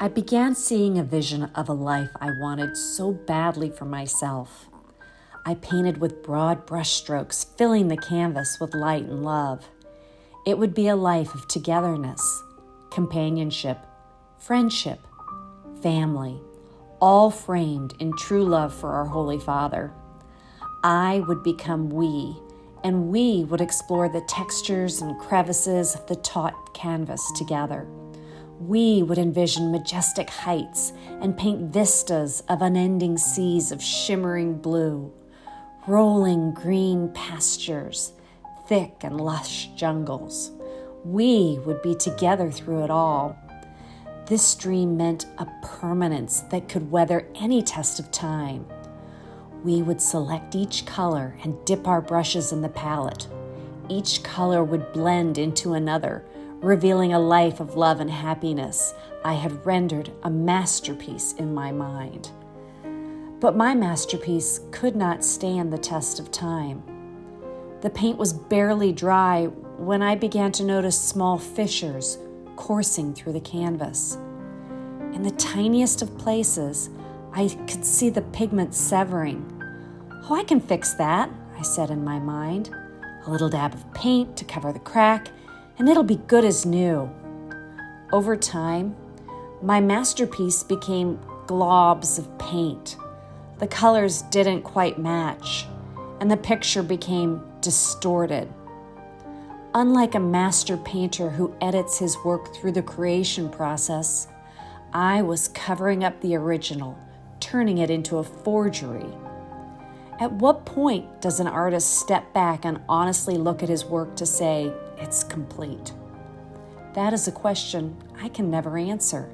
I began seeing a vision of a life I wanted so badly for myself. I painted with broad brushstrokes, filling the canvas with light and love. It would be a life of togetherness, companionship, friendship, family, all framed in true love for our Holy Father. I would become we, and we would explore the textures and crevices of the taut canvas together. We would envision majestic heights and paint vistas of unending seas of shimmering blue, rolling green pastures, thick and lush jungles. We would be together through it all. This dream meant a permanence that could weather any test of time. We would select each color and dip our brushes in the palette. Each color would blend into another, revealing a life of love and happiness. I had rendered a masterpiece in my mind. But my masterpiece could not stand the test of time. The paint was barely dry when I began to notice small fissures coursing through the canvas. In the tiniest of places, I could see the pigment severing. "Oh, I can fix that," I said in my mind. "A little dab of paint to cover the crack, and it'll be good as new." Over time, my masterpiece became globs of paint. The colors didn't quite match, and the picture became distorted. Unlike a master painter who edits his work through the creation process, I was covering up the original, turning it into a forgery. At what point does an artist step back and honestly look at his work to say it's complete? That is a question I can never answer.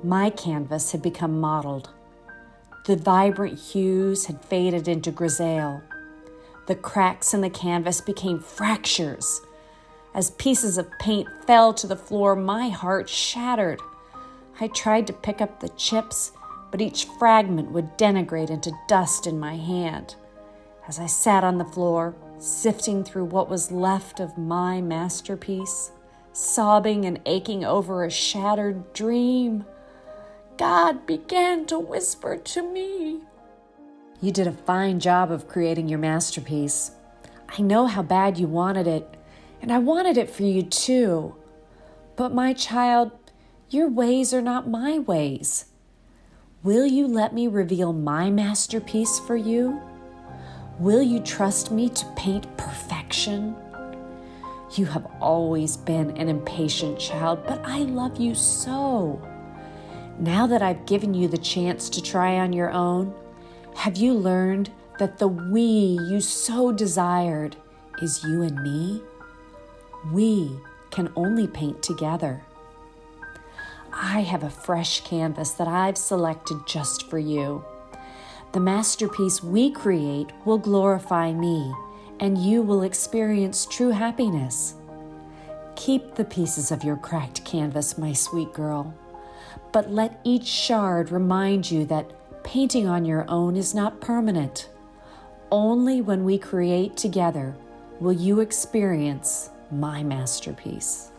My canvas had become mottled. The vibrant hues had faded into grisaille. The cracks in the canvas became fractures. As pieces of paint fell to the floor, my heart shattered. I tried to pick up the chips, but each fragment would denigrate into dust in my hand. As I sat on the floor, sifting through what was left of my masterpiece, sobbing and aching over a shattered dream, God began to whisper to me, "You did a fine job of creating your masterpiece. I know how bad you wanted it, and I wanted it for you too. But my child, your ways are not my ways. Will you let me reveal my masterpiece for you? Will you trust me to paint perfection? You have always been an impatient child, but I love you so. Now that I've given you the chance to try on your own, have you learned that the we you so desired is you and me? We can only paint together. I have a fresh canvas that I've selected just for you. The masterpiece we create will glorify me, and you will experience true happiness. Keep the pieces of your cracked canvas, my sweet girl, but let each shard remind you that painting on your own is not permanent. Only when we create together will you experience my masterpiece."